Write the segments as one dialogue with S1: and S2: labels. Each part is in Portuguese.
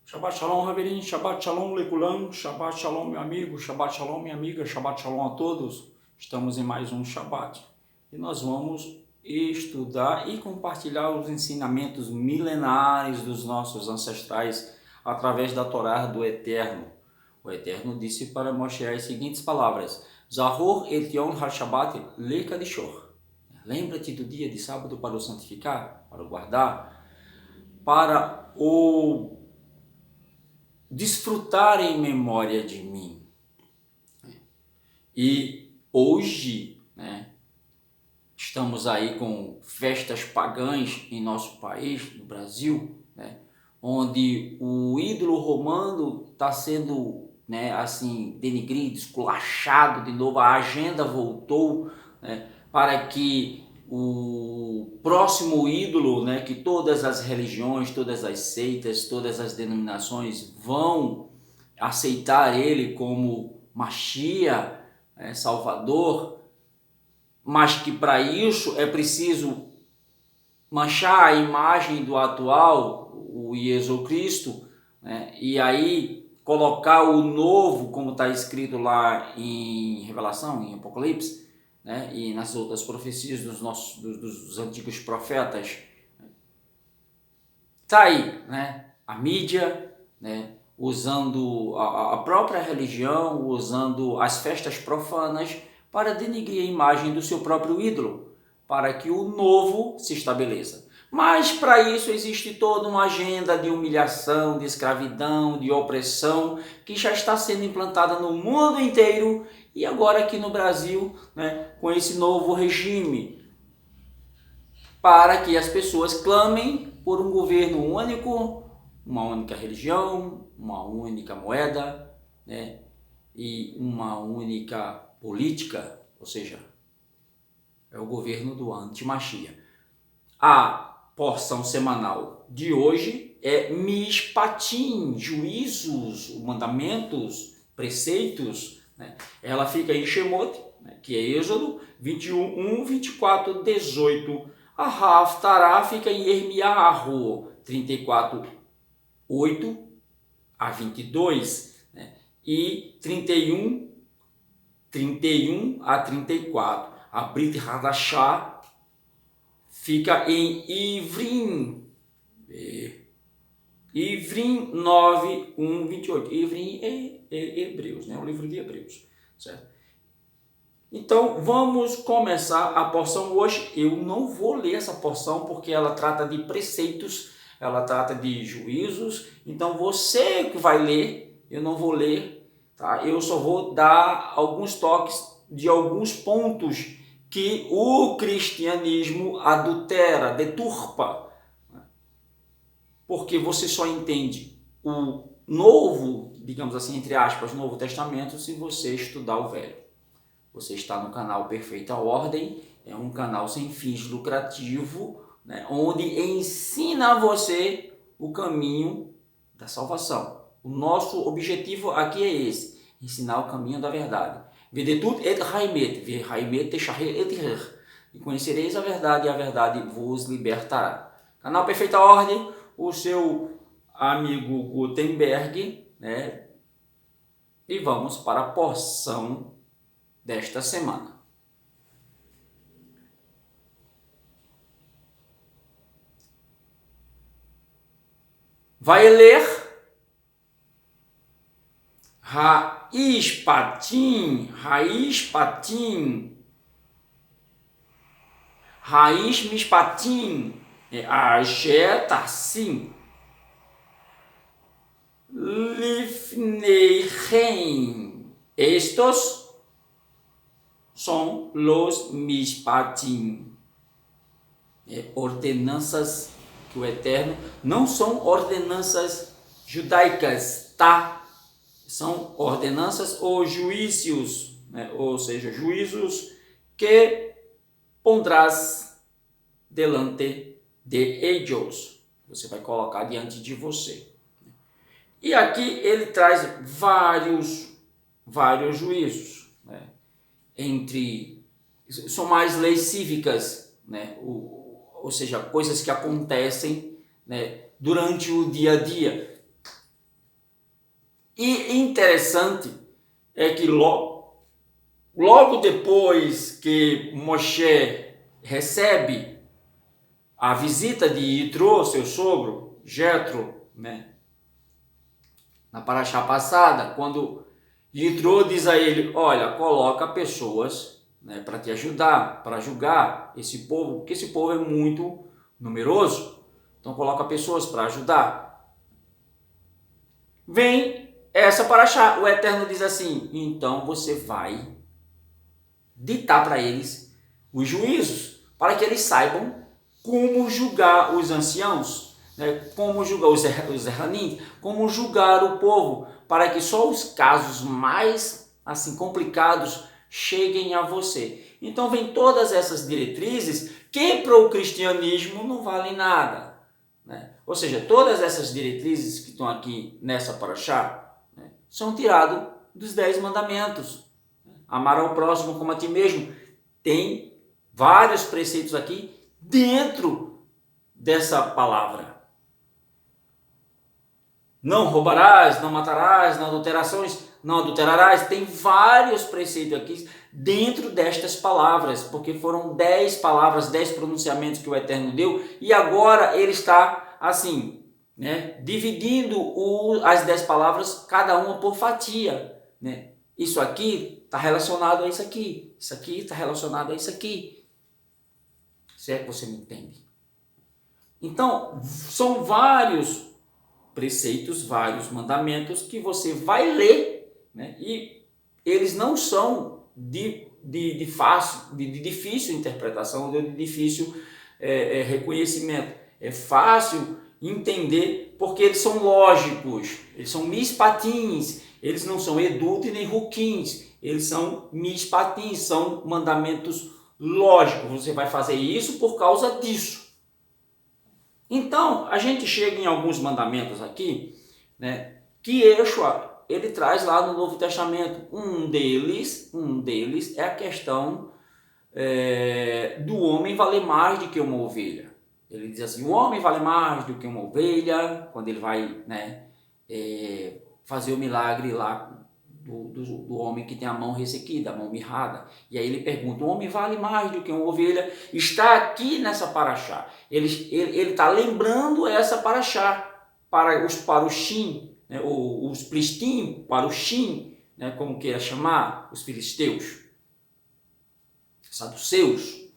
S1: Shabbat Shalom, Raverim, Shabbat Shalom, Leculam, Shabbat Shalom, meu amigo, Shabbat Shalom, minha amiga, Shabbat Shalom a todos. Estamos em mais um Shabbat e nós vamos estudar e compartilhar os ensinamentos milenares dos nossos ancestrais através da Torá do Eterno. O Eterno disse para Moshe as seguintes palavras: Zahor et Yom HaShabbat lekadishor. Lembra-te do dia de sábado para o santificar, para o guardar, para o desfrutar em memória de mim. E hoje, estamos aí com festas pagãs em nosso país, no Brasil, onde o ídolo romano está sendo assim denigrido, esculachado de novo. A agenda voltou para que o próximo ídolo, que todas as religiões, todas as seitas, todas as denominações vão aceitar ele como Mashiach, Salvador, mas que para isso é preciso manchar a imagem do atual, o Jesus Cristo, e aí colocar o novo, como está escrito lá em Revelação, em Apocalipse, e nas outras profecias dos antigos profetas. Está aí, a mídia, usando a própria religião, usando as festas profanas para denigrir a imagem do seu próprio ídolo, para que o novo se estabeleça. Mas para isso existe toda uma agenda de humilhação, de escravidão, de opressão, que já está sendo implantada no mundo inteiro e agora aqui no Brasil, com esse novo regime, para que as pessoas clamem por um governo único, uma única religião, uma única moeda, e uma única política, ou seja, é o governo do anti-Mashiach. A porção semanal de hoje é Mishpatim, juízos, mandamentos, preceitos. Ela fica em Shemot, que é Êxodo 21, 1, 24, 18. A Haftarah fica em Yirmiyahu 34, 8 a 22, e 31 a 34. A Brit Hadashah fica em Ivrim 9, 1, 28. Ivrim é Hebreus, o livro de Hebreus, certo? Então vamos começar a porção hoje. Eu não vou ler essa porção porque ela trata de preceitos, ela trata de juízos. Então você que vai ler, eu não vou ler, tá? Eu só vou dar alguns toques de alguns pontos que o cristianismo adultera, deturpa, porque você só entende o novo, digamos assim, entre aspas, Novo Testamento, se você estudar o Velho. Você está no canal Perfeita Ordem, é um canal sem fins lucrativos, onde ensina a você o caminho da salvação. O nosso objetivo aqui é esse, ensinar o caminho da verdade. Vedetut et haimet, ve-haimet teshaher et her. E conhecereis a verdade, e a verdade vos libertará. Canal Perfeita Ordem, o seu amigo Gutenberg, E vamos para a porção desta semana. Vai ler Raiz Patim, Raiz Mishpatim, Asher Tassim, Lifneihem. Estos são os Mishpatim, ordenanças que o Eterno, não são ordenanças judaicas, tá? São ordenanças ou juízos, ou seja, juízos que pondrás delante de ellos. Você vai colocar diante de você. E aqui ele traz vários juízos, são mais leis cívicas, ou seja, coisas que acontecem durante o dia a dia. E interessante é que logo depois que Moshe recebe a visita de Yitro, seu sogro, Jetro, né? Na paraxá passada, quando Yitro diz a ele, olha, coloca pessoas, né, para te ajudar, para julgar esse povo, porque esse povo é muito numeroso, então coloca pessoas para ajudar. Vem essa paraxá, o Eterno diz assim, então você vai ditar para eles os juízos, para que eles saibam como julgar os anciãos, né? Como julgar os Erranim, como julgar o povo, para que só os casos mais assim complicados cheguem a você. Então vem todas essas diretrizes que para o cristianismo não valem nada, né? Ou seja, todas essas diretrizes que estão aqui nessa paraxá, né, são tiradas dos 10 mandamentos. Amar ao próximo como a ti mesmo. Tem vários preceitos aqui dentro dessa palavra. Não roubarás, não matarás, não adulterarás. Tem vários preceitos aqui dentro destas palavras, porque foram 10 palavras, 10 pronunciamentos que o Eterno deu, e agora ele está assim, né, dividindo as 10 palavras, cada uma por fatia, né? Isso aqui está relacionado a isso aqui está relacionado a isso aqui. Se é que você me entende. Então, são vários preceitos, vários mandamentos que você vai ler, né? E eles não são de difícil interpretação, de difícil reconhecimento. É fácil entender porque eles são lógicos, eles são mispatins, eles não são edut nem ruquins, eles são mispatins, são mandamentos lógicos. Você vai fazer isso por causa disso. Então, a gente chega em alguns mandamentos aqui, né, que Yeshua, ele traz lá no Novo Testamento. Um deles é a questão do homem valer mais do que uma ovelha. Ele diz assim, o homem vale mais do que uma ovelha, quando ele vai, né, fazer o milagre lá do homem que tem a mão ressequida, a mão mirrada. E aí ele pergunta, o homem vale mais do que uma ovelha? Está aqui nessa paraxá. Ele está lembrando essa paraxá para os parushim, né, os plistim, parushim, né, como queira chamar, os filisteus, saduceus,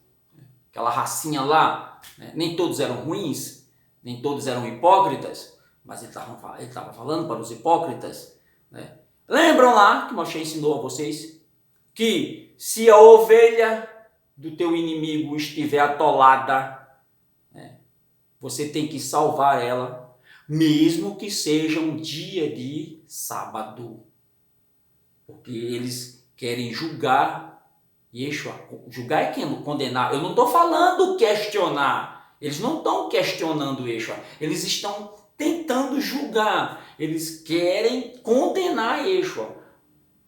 S1: aquela racinha lá, né? Nem todos eram ruins, nem todos eram hipócritas, mas ele estava falando para os hipócritas, né? Lembram lá que Moshe ensinou a vocês que se a ovelha do teu inimigo estiver atolada, né, você tem que salvar ela, mesmo que seja um dia de sábado, porque eles querem julgar Yeshua. Julgar é quem? Condenar. Eu não estou falando questionar. Eles não estão questionando Yeshua. Eles estão tentando julgar. Eles querem condenar Yeshua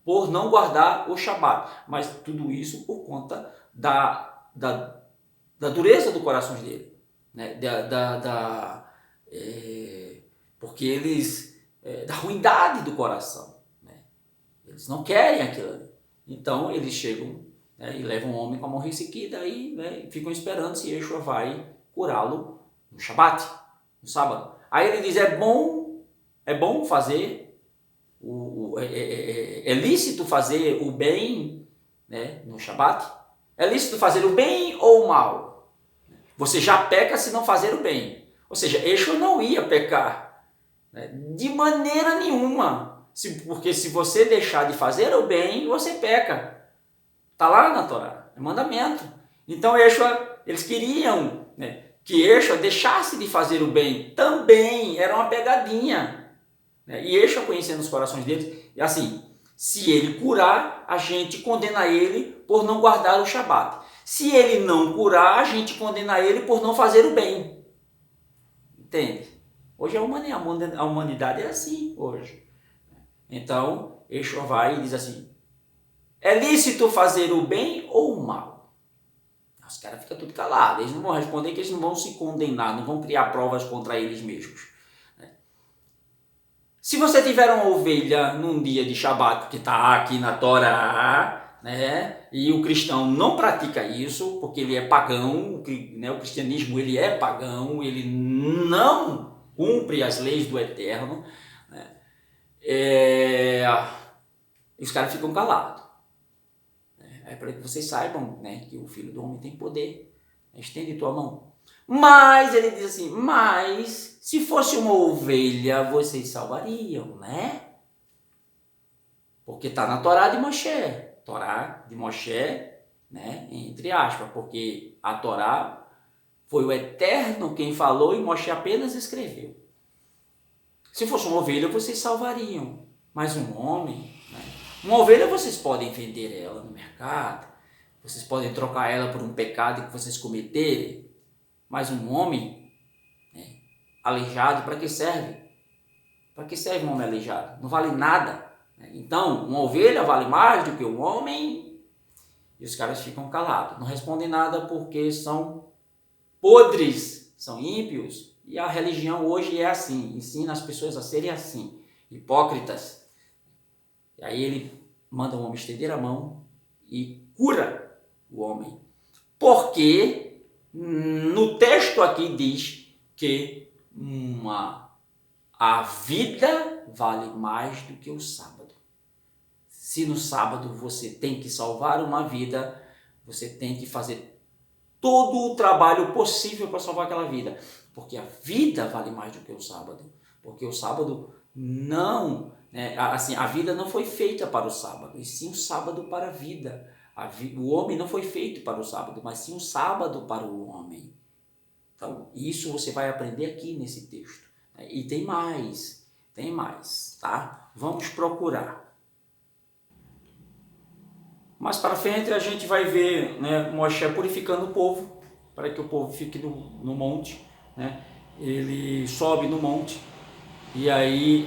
S1: por não guardar o Shabat. Mas tudo isso por conta da dureza do coração dele. Né? Porque eles... da ruindade do coração. Né? Eles não querem aquilo ali. Então eles chegam, né, e levam o homem com a mão ressequida e, né, ficam esperando se Yeshua vai curá-lo no Shabat, no sábado. Aí ele diz, é bom fazer, é lícito fazer o bem, né, no Shabat? É lícito fazer o bem ou o mal? Você já peca se não fazer o bem. Ou seja, Yeshua não ia pecar, né, de maneira nenhuma. Porque se você deixar de fazer o bem, você peca. Está lá na Torá, é mandamento. Então Yeshua, eles queriam, né, que Yeshua deixasse de fazer o bem. Também era uma pegadinha. Né? E Yeshua, conhecendo os corações deles, assim, se ele curar, a gente condena ele por não guardar o Shabat. Se ele não curar, a gente condena ele por não fazer o bem. Entende? Hoje a humanidade é assim, hoje. Então, Yeshua vai e diz assim, é lícito fazer o bem ou o mal? Os caras ficam tudo calados, eles não vão responder, que eles não vão se condenar, não vão criar provas contra eles mesmos. Se Se você tiver uma ovelha num dia de Shabat, que está aqui na Torá, né, e o cristão não pratica isso, porque ele é pagão, né, o cristianismo ele é pagão, ele não cumpre as leis do Eterno, né, os caras ficam calados. É para que vocês saibam, né, que o Filho do Homem tem poder. Estende tua mão. Mas ele diz assim, mas se fosse uma ovelha, vocês salvariam, né? Porque está na Torá de Moshe. Torá de Moshe, né? Entre aspas, porque a Torá foi o Eterno quem falou e Moshe apenas escreveu. Se fosse uma ovelha, vocês salvariam. Mas um homem, né? Uma ovelha vocês podem vender ela no mercado, vocês podem trocar ela por um pecado que vocês cometerem. Mas um homem, né, aleijado, para que serve? Para que serve um homem aleijado? Não vale nada. Então, uma ovelha vale mais do que um homem. E os caras ficam calados. Não respondem nada porque são podres, são ímpios. E a religião hoje é assim. Ensina as pessoas a serem assim. Hipócritas. E aí ele manda o homem estender a mão e cura o homem. Porque no texto aqui diz que a vida vale mais do que o sábado. Se no sábado você tem que salvar uma vida, você tem que fazer todo o trabalho possível para salvar aquela vida. Porque a vida vale mais do que o sábado. Porque o sábado não... né, assim, a vida não foi feita para o sábado, e sim o sábado para a vida. O homem não foi feito para o sábado, mas sim o sábado para o homem. Então, isso você vai aprender aqui nesse texto. E tem mais, tá? Vamos procurar. Mais para frente a gente vai ver, né, Moshe purificando o povo, para que o povo fique no monte, né? Ele sobe no monte, e aí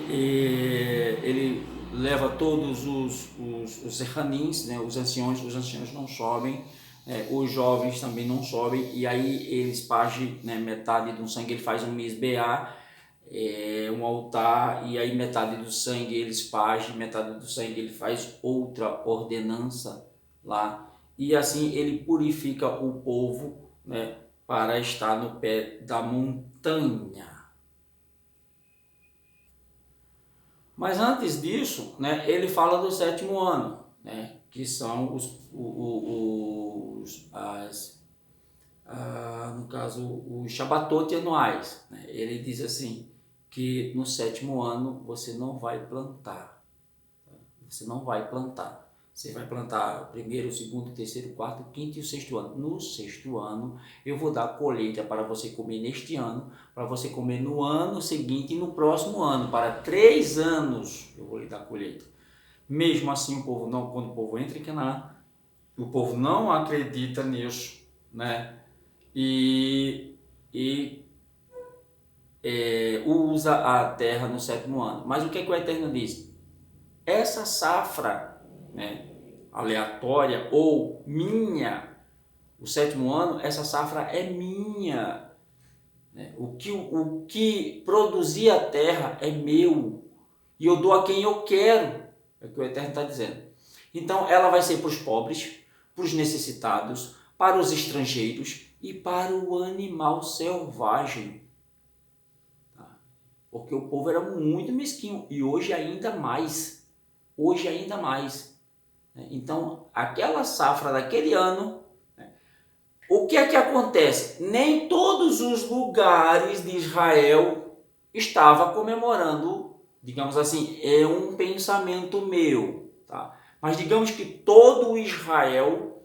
S1: ele leva todos os serranins, né, os anciãos não sobem, os jovens também não sobem, e aí ele esparge, né, metade do sangue, ele faz um misbeá, um altar, e aí metade do sangue ele esparge, metade do sangue ele faz outra ordenança lá, e assim ele purifica o povo, né, para estar no pé da montanha. Mas antes disso, né, ele fala do sétimo ano, né, que são no caso, os Shabatot anuais, né? Ele diz assim, que no sétimo ano você não vai plantar. Você não vai plantar. Você vai plantar o primeiro, o segundo, o terceiro, o quarto, o quinto e o sexto ano. No sexto ano, eu vou dar colheita para você comer neste ano, para você comer no ano seguinte e no próximo ano. Para 3 anos eu vou lhe dar colheita. Mesmo assim, quando o povo entra em Canaã, o povo não acredita nisso, né? E usa a terra no sétimo ano. Mas o que o Eterno diz? Essa safra, né, aleatória ou minha, o sétimo ano, essa safra é minha, né? O que produzir a terra é meu, e eu dou a quem eu quero, é o que o Eterno está dizendo. Então ela vai ser para os pobres, para os necessitados, para os estrangeiros e para o animal selvagem, tá? Porque o povo era muito mesquinho, e hoje ainda mais. Então, aquela safra daquele ano, né, o que é que acontece? Nem todos os lugares de Israel estavam comemorando, digamos assim, é um pensamento meu, tá? Mas digamos que todo Israel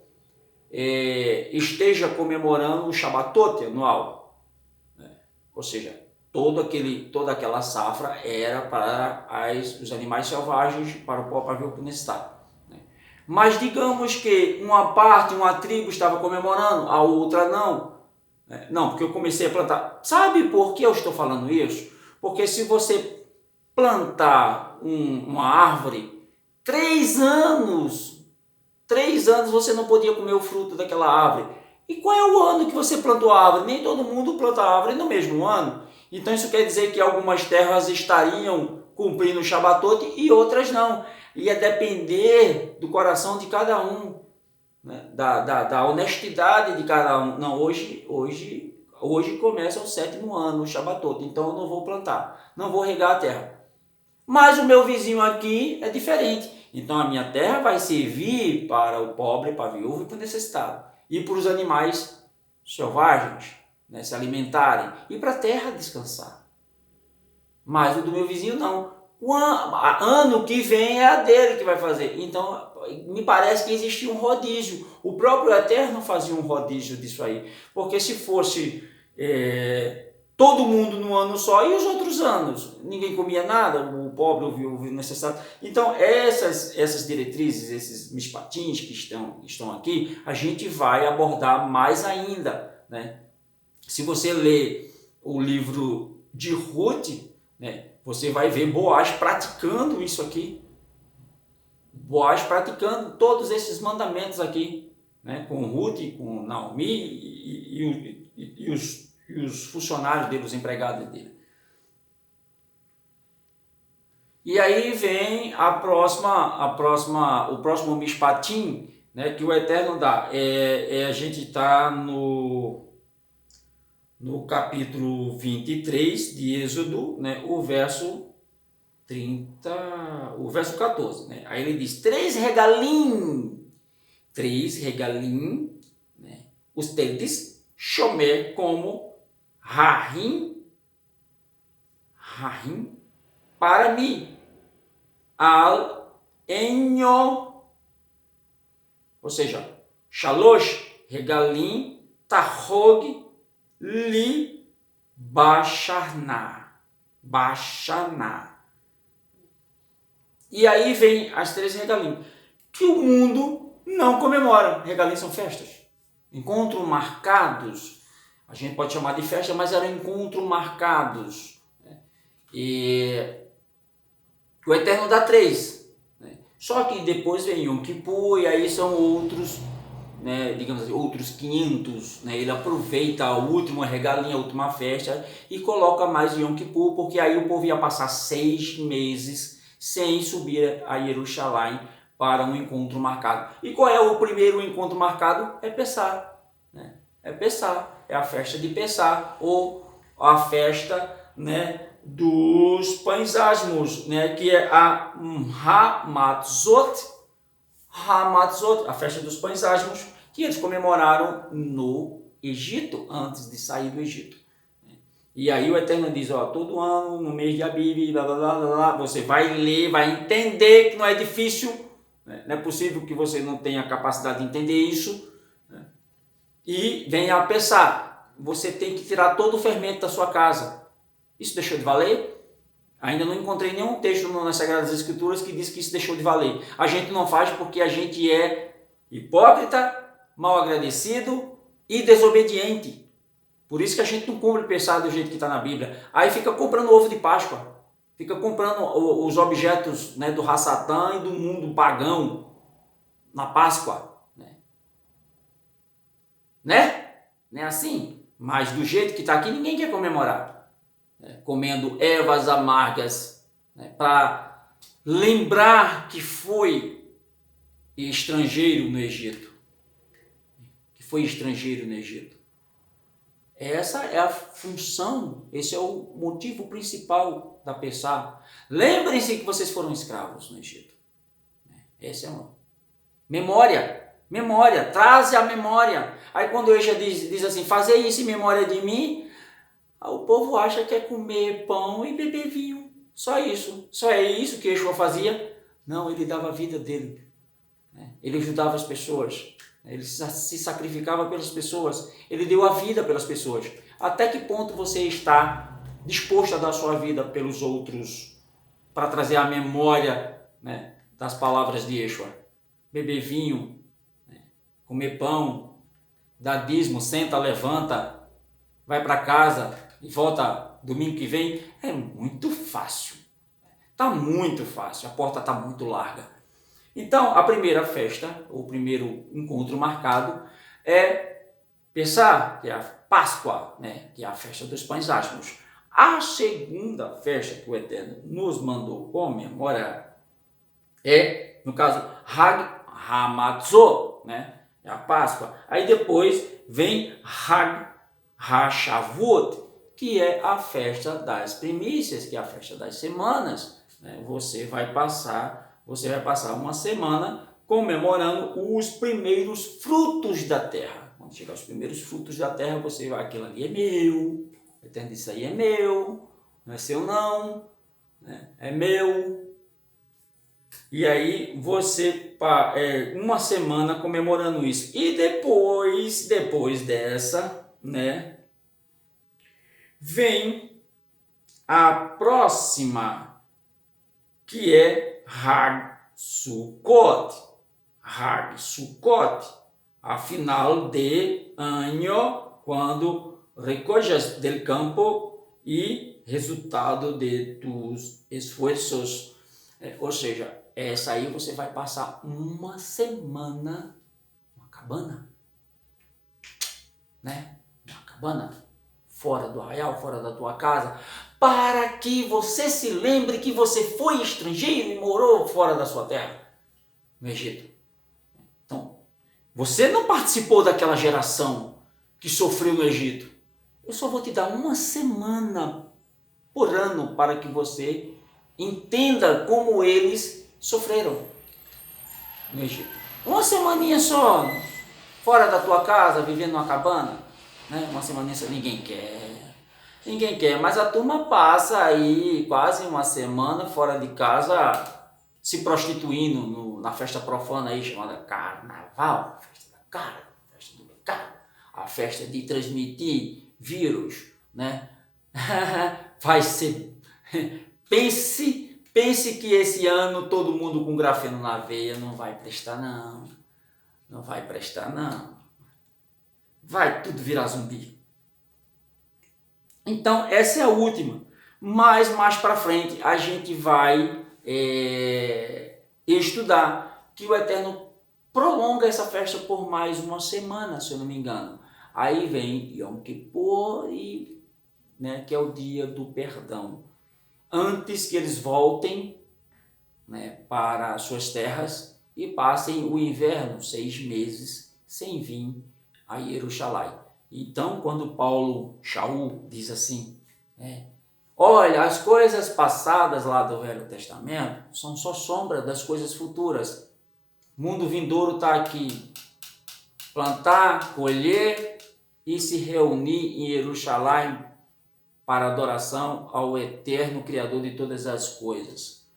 S1: esteja comemorando o Shabatot anual, né? Ou seja, toda aquela safra era para os animais selvagens, para o próprio necessitado, né? Mas digamos que uma tribo estava comemorando, a outra não. Não, porque eu comecei a plantar. Sabe por que eu estou falando isso? Porque se você plantar uma árvore, 3 anos você não podia comer o fruto daquela árvore. E qual é o ano que você plantou a árvore? Nem todo mundo planta a árvore no mesmo ano. Então isso quer dizer que algumas terras estariam cumprindo o Shabatot e outras não. Ia depender do coração de cada um, né? Da honestidade de cada um. Não, hoje começa o 7º ano, o Shabatot, então eu não vou plantar, não vou regar a terra. Mas o meu vizinho aqui é diferente. Então a minha terra vai servir para o pobre, para a viúva e para o necessitado. E para os animais selvagens, né, se alimentarem. E para a terra descansar. Mas o do meu vizinho não. O ano que vem é a dele que vai fazer. Então me parece que existia um rodízio. O próprio Eterno fazia um rodízio disso aí. Porque se fosse... todo mundo no ano só, e os outros anos? Ninguém comia nada, o pobre, o viúvo, o necessitado. Então, essas diretrizes, esses mishpatins que estão aqui, a gente vai abordar mais ainda, né? Se você ler o livro de Ruth, né, você vai ver Boaz praticando isso aqui. Boaz praticando todos esses mandamentos aqui, né, com Ruth, com Naomi e os funcionários dele, os empregados dele. E aí vem o próximo mishpatim, né, que o Eterno dá. A gente está no capítulo 23 de Êxodo, né, o verso 14. Né? Aí ele diz, 3 regalim, né, ustedes shomer como Rahim para mim, al enyo, ou seja, shalosh regalim tahog li bashana. E aí vem as 3 regalim, que o mundo não comemora. Regalim são festas, encontros marcados. A gente pode chamar de festa, mas eram encontros marcados. E o Eterno dá 3. Né? Só que depois vem Yom Kippur, e aí são outros, né, digamos assim, outros 500. Né? Ele aproveita a última regalinha, a última festa, e coloca mais Yom Kippur, porque aí o povo ia passar 6 meses sem subir a Jerusalém para um encontro marcado. E qual é o primeiro encontro marcado? É Pessah. Né? É Pessah. É a festa de Pessah, ou a festa, né, dos pães asmos, né, que é a Hamatzot, a festa dos pães asmos, que eles comemoraram no Egito, antes de sair do Egito. E aí o Eterno diz, ó, todo ano, no mês de Abib, blá, blá, blá, blá, você vai ler, vai entender que não é difícil, né? Não é possível que você não tenha capacidade de entender isso, né? E venha a pensar, você tem que tirar todo o fermento da sua casa. Isso deixou de valer? Ainda não encontrei nenhum texto nas Sagradas Escrituras que diz que isso deixou de valer. A gente não faz porque a gente é hipócrita, mal agradecido e desobediente. Por isso que a gente não cumpre pensar do jeito que está na Bíblia. Aí fica comprando ovo de Páscoa. Fica comprando os objetos, né, do Hassatã e do mundo pagão na Páscoa. Né? Não é assim? Mas do jeito que está aqui, ninguém quer comemorar. Comendo ervas amargas, né, para lembrar que foi estrangeiro no Egito. Essa é a função, esse é o motivo principal da Pessah. Lembrem-se que vocês foram escravos no Egito. Essa é uma memória, traze a memória. Aí quando o Eixa diz assim, fazer isso em memória de mim, o povo acha que é comer pão e beber vinho. Só isso. Só é isso que Yeshua fazia? Não, ele dava a vida dele. Ele ajudava as pessoas. Ele se sacrificava pelas pessoas. Ele deu a vida pelas pessoas. Até que ponto você está disposto a dar a sua vida pelos outros para trazer a memória, né, das palavras de Yeshua? Beber vinho, né, comer pão, dar dízimo, senta, levanta, vai para casa e volta domingo que vem. É muito fácil. Está muito fácil. A porta está muito larga. Então, a primeira festa, o primeiro encontro marcado é Pessah, que é a Páscoa, né, que é a festa dos pães asmos. A segunda festa que o Eterno nos mandou comemorar é, no caso, Hag Hamatzot, né? É a Páscoa. Aí depois vem Hag HaShavuot, que é a festa das primícias, que é a festa das semanas. Né? Você vai passar uma semana comemorando os primeiros frutos da terra. Quando chegar os primeiros frutos da terra, você vai, aquilo ali é meu, o Eterno disse, isso aí é meu, não é seu não, né? É meu. E aí você uma semana comemorando isso. E depois dessa, né, vem a próxima, que é Hag Sukkot. Hag Sukkot, a final de ano, quando recoges del campo e resultado de tus esforços. Ou seja, essa aí você vai passar uma semana numa cabana, né? Uma cabana, fora do arraial, fora da tua casa, para que você se lembre que você foi estrangeiro e morou fora da sua terra, no Egito. Então, você não participou daquela geração que sofreu no Egito. Eu só vou te dar uma semana por ano para que você entenda como eles sofreram no Egito. Uma semaninha só, fora da tua casa, vivendo numa cabana, né? Uma semaninha só, ninguém quer, mas a turma passa aí quase uma semana fora de casa se prostituindo na festa profana aí chamada Carnaval, festa da cara, festa do pecado, a festa de transmitir vírus, né? Vai ser... Pense que esse ano todo mundo com grafeno na veia, não vai prestar não. Não vai prestar não. Vai tudo virar zumbi. Então essa é a última. Mas mais para frente a gente vai estudar que o Eterno prolonga essa festa por mais uma semana, se eu não me engano. Aí vem Yom Kippur, né, que é o dia do perdão. Antes que eles voltem, né, para suas terras e passem o inverno, 6 meses, sem vir a Jerusalém. Então, quando Shaul diz assim, né, olha, as coisas passadas lá do Velho Testamento são só sombra das coisas futuras. O mundo vindouro está aqui. Plantar, colher e se reunir em Jerusalém para adoração ao eterno Criador de todas as coisas.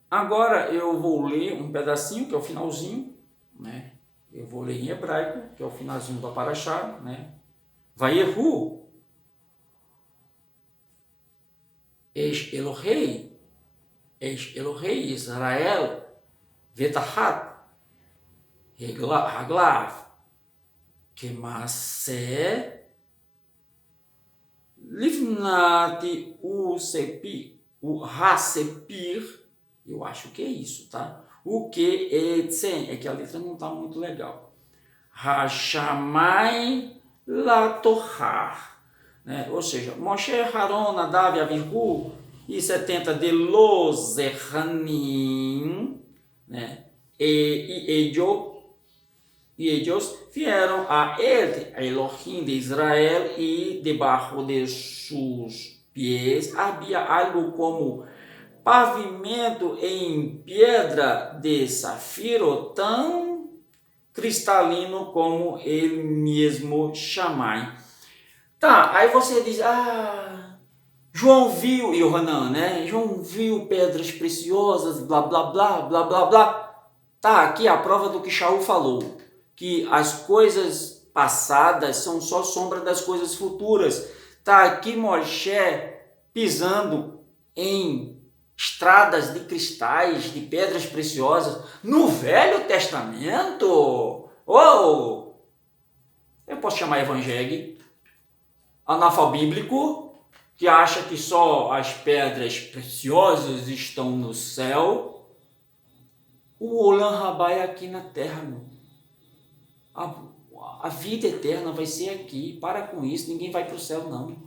S1: Agora eu vou ler um pedacinho, que é o finalzinho, né? Eu vou ler em hebraico, que é o finalzinho da Parashá, né? Vayehu Eish Elohei Israel Vetahat Haglav Kemase Livnati o Hasepir, eu acho que é isso, tá? O que é que a letra não tá muito legal. Hashamai Latohar, né? Ou seja, Moshe, Haron, Nadav, Avihu e 70 de Los Erranim, né? E ellos vieram a Elohim de Israel, e debaixo de seus pés havia algo como pavimento em pedra de safiro, tão cristalino como ele mesmo Shammai. Tá, aí você diz, João viu, Yohanan, né? João viu pedras preciosas, blá, blá, blá, blá, blá, blá. Tá, aqui a prova do que Shaul falou, que as coisas passadas são só sombra das coisas futuras. Tá aqui Moshe pisando em estradas de cristais, de pedras preciosas, no Velho Testamento. Oh! Eu posso chamar evangélico, analfabíblico, que acha que só as pedras preciosas estão no céu. O Olam Rabá é aqui na terra, meu. a vida eterna vai ser aqui, para com isso, ninguém vai para o céu não.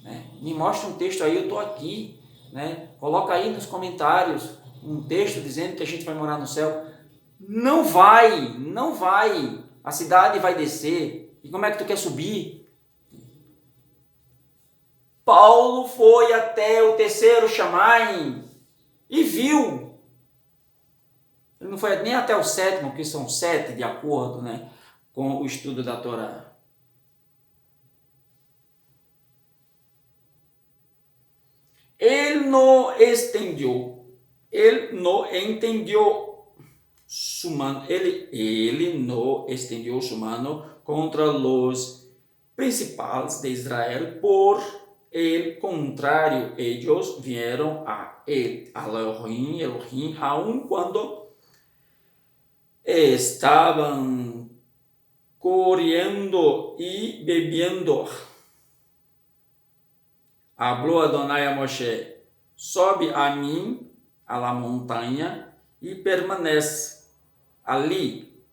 S1: Né? Me mostra um texto aí, eu estou aqui. Né? Coloca aí nos comentários um texto dizendo que a gente vai morar no céu. Não vai, não vai. A cidade vai descer. E como é que tu quer subir? Paulo foi até o terceiro Chamai e viu. Ele não foi nem até o sétimo, que são 7 de acordo, né, com o estudo da Torá. Ele não estendeu, ele não entendeu su mano, ele não estendeu su mano contra os principais de Israel, por el contrário, eles vieram a ele, a Elohim, aun quando estavam correndo e bebendo. Hablou Adonai a Moshe: sobe a mim, a la montanha, e permanece ali.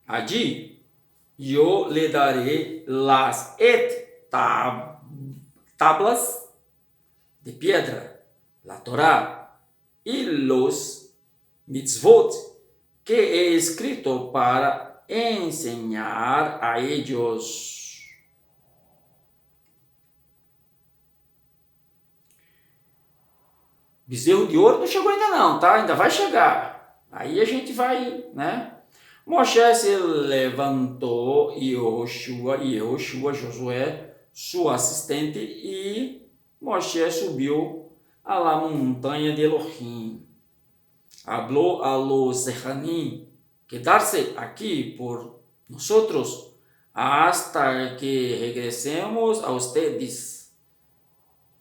S1: Allí yo le daré las tablas de piedra, la Torá, y los mitzvot que he escrito para enseñar a ellos. Bezerro de ouro não chegou ainda não, tá? Ainda vai chegar. Aí a gente vai, né? Moshe se levantou e Yoshua, Josué, seu assistente, e Moshe subiu a la montanha de Elohim. Habló a los Zehanim: quedarse aquí por nosotros hasta que regresemos a ustedes.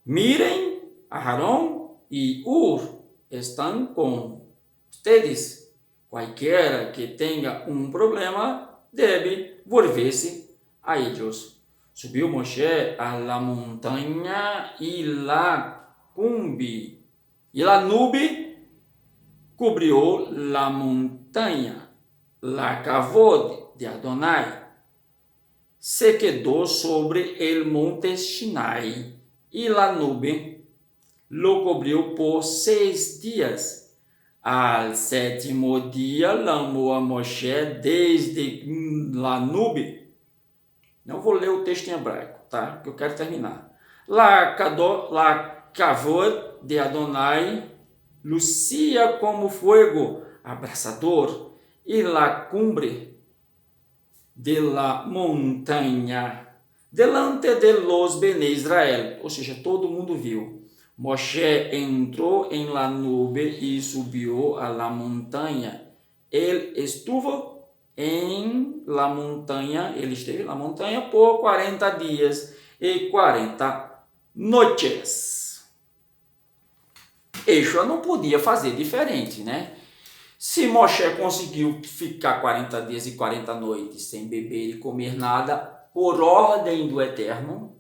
S1: Miren, Aarón y Ur están con ustedes. Cualquiera que tenga un problema debe volverse a ellos. Subiu Moshe a la montaña y la nube cubrió la montaña. La kavod de Adonai se quedó sobre el monte Sinai, y la nube lo cubrió por 6 días. Al sétimo dia, lamou a Moshe desde la nube. Não vou ler o texto em hebraico, tá? Que eu quero terminar. La kavod de Adonai lucia como fuego abrasador, e la cumbre de la montanha delante de los Bene Israel. Ou seja, todo mundo viu. Moshe entrou em la nube e subiu a la montanha. Ele esteve em la montanha por 40 dias e 40 noites. Yeshua não podia fazer diferente, né? Se Moshe conseguiu ficar 40 dias e 40 noites sem beber e comer nada, por ordem do Eterno,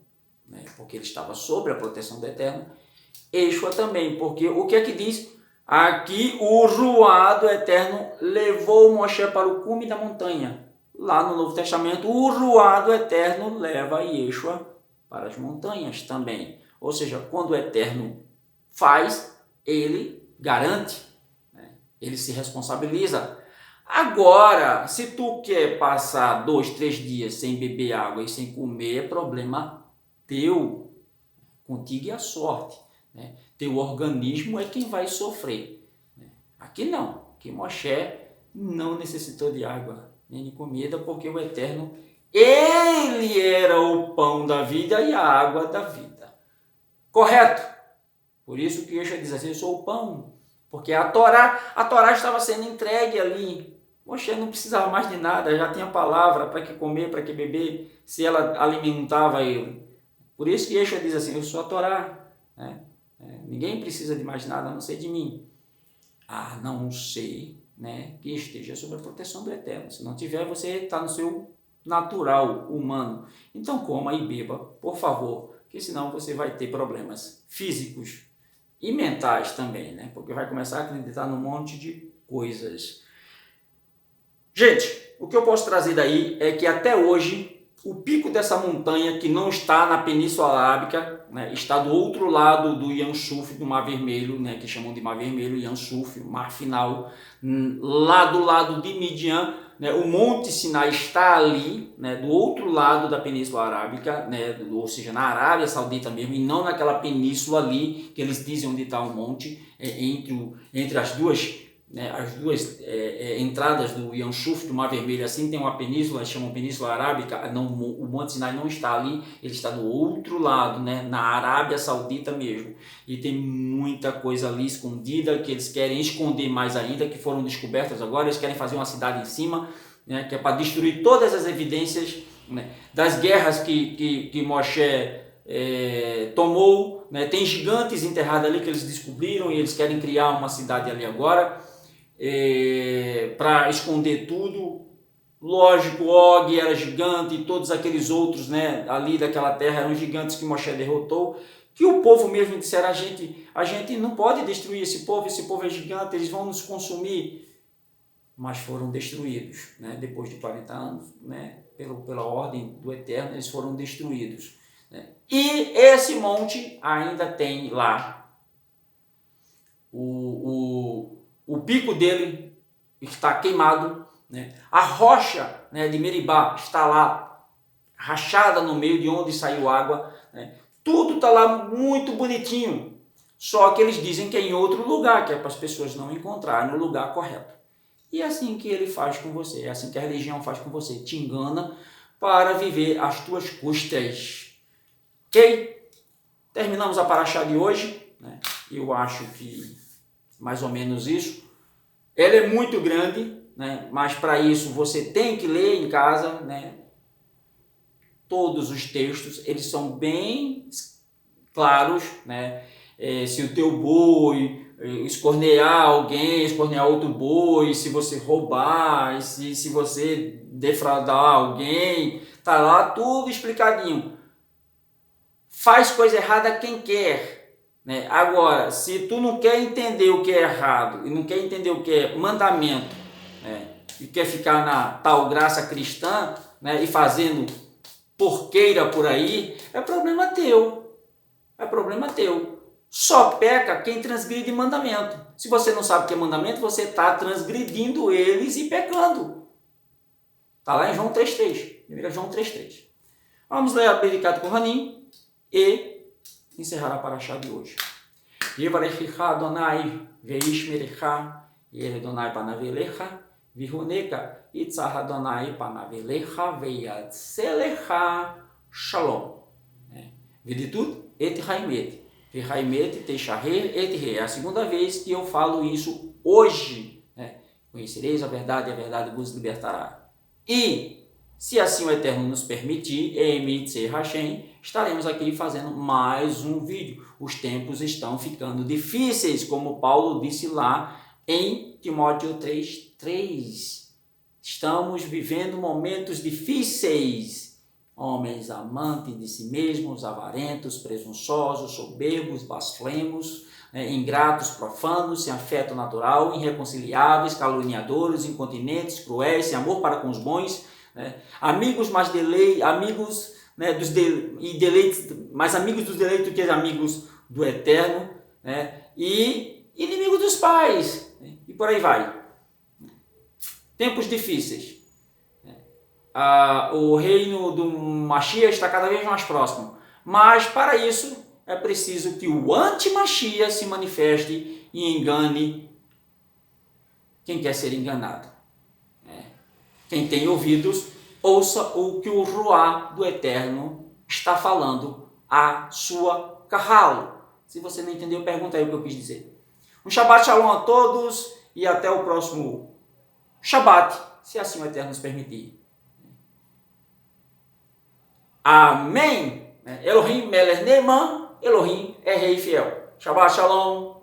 S1: né? Porque ele estava sob a proteção do Eterno, Yeshua também, porque o que é que diz? Aqui o ruá do Eterno levou Moshe para o cume da montanha. Lá no Novo Testamento, o ruá do Eterno leva Yeshua para as montanhas também. Ou seja, quando o Eterno faz, ele garante, né? Ele se responsabiliza. Agora, se tu quer passar 2, 3 dias sem beber água e sem comer, é problema teu, contigo é a sorte. Né? Teu organismo é quem vai sofrer. Né? Aqui não, aqui Moshe não necessitou de água nem de comida, porque o Eterno, ele era o pão da vida e a água da vida. Correto? Por isso que Yeshua diz assim: eu sou o pão, porque a Torá estava sendo entregue ali. Moshe não precisava mais de nada, já tinha palavra, para que comer, para que beber, se ela alimentava ele. Por isso que Yeshua diz assim: eu sou a Torá, né? Ninguém precisa de mais nada a não ser de mim, a não ser, né, que esteja sob a proteção do Eterno. Se não tiver, você está no seu natural humano. Então coma e beba, por favor, que senão você vai ter problemas físicos e mentais também, né? Porque vai começar a acreditar num monte de coisas. Gente, o que eu posso trazer daí é que até hoje o pico dessa montanha, que não está na Península Arábica, né, está do outro lado do Yan Suf, do Mar Vermelho, né, que chamam de Mar Vermelho, Yan Suf, Mar Final, lá do lado de Midian, né, o Monte Sinai está ali, né, do outro lado da Península Arábica, né, ou seja, na Arábia Saudita mesmo, e não naquela península ali, que eles dizem onde está o monte, entre as duas entradas do Yan Suf, do Mar Vermelho. Assim tem uma península, chamam Península Arábica. Não, o Monte Sinai não está ali, ele está do outro lado, né, na Arábia Saudita mesmo. E tem muita coisa ali escondida que eles querem esconder mais ainda, que foram descobertas agora. Eles querem fazer uma cidade em cima, né, que é para destruir todas as evidências, né, das guerras que Moshe tomou, né. Tem gigantes enterrados ali que eles descobriram e eles querem criar uma cidade ali agora, para esconder tudo. Lógico, Og era gigante e todos aqueles outros, né, ali daquela terra eram gigantes que Moshe derrotou, que o povo mesmo disseram, a gente não pode destruir esse povo é gigante, eles vão nos consumir. Mas foram destruídos, né, depois de 40 anos, né, pela ordem do Eterno, eles foram destruídos, né. E esse monte ainda tem lá o pico dele está queimado, né? A rocha, né, de Meribá está lá rachada no meio de onde saiu água, né? Tudo está lá muito bonitinho, só que eles dizem que é em outro lugar, que é para as pessoas não encontrarem no lugar correto. E é assim que ele faz com você, é assim que a religião faz com você, te engana para viver às tuas custas. Ok? Terminamos a paraxá de hoje, né? Eu acho que mais ou menos isso. Ela é muito grande, né? Mas para isso você tem que ler em casa, né, todos os textos. Eles são bem claros, né? Se o teu boi escornear alguém, escornear outro boi, se você roubar, se você defraudar alguém, tá lá tudo explicadinho. Faz coisa errada quem quer, né? Agora, se tu não quer entender o que é errado e não quer entender o que é mandamento, né, e quer ficar na tal graça cristã, né, e fazendo porqueira por aí, é problema teu. É problema teu. Só peca quem transgride mandamento. Se você não sabe o que é mandamento, você está transgredindo eles e pecando. Está lá em João 3,3. 1 João 3,3. Vamos ler a Bericat Kohanim e encerrar a paraxá de hoje. Yevarechicha Adonai veishmerecha Adonai panavelecha vihuneka itzah Adonai panavelecha veyatzelecha shalom. Viditut et haimet. Vihaimet techaher et re. É a segunda vez que eu falo isso hoje, né? Conhecereis a verdade vos libertará. E se assim o Eterno nos permitir, estaremos aqui fazendo mais um vídeo. Os tempos estão ficando difíceis, como Paulo disse lá em Timóteo 3,3. Estamos vivendo momentos difíceis. Homens amantes de si mesmos, avarentos, presunçosos, soberbos, blasfemos, ingratos, profanos, sem afeto natural, irreconciliáveis, caluniadores, incontinentes, cruéis, sem amor para com os bons, amigos mais amigos, né, mais amigos dos deleitos que amigos do Eterno, né, e inimigos dos pais, né, e por aí vai. Tempos difíceis. O reino do Mashiach está cada vez mais próximo, mas para isso é preciso que o anti-Mashiach se manifeste e engane quem quer ser enganado. Quem tem ouvidos, ouça o que o Ruá do Eterno está falando à sua Kahal. Se você não entendeu, pergunta aí o que eu quis dizer. Um Shabbat Shalom a todos e até o próximo Shabbat, se assim o Eterno nos permitir. Amém. Elohim Melech Neeman, Elohim é Rei Fiel. Shabbat Shalom.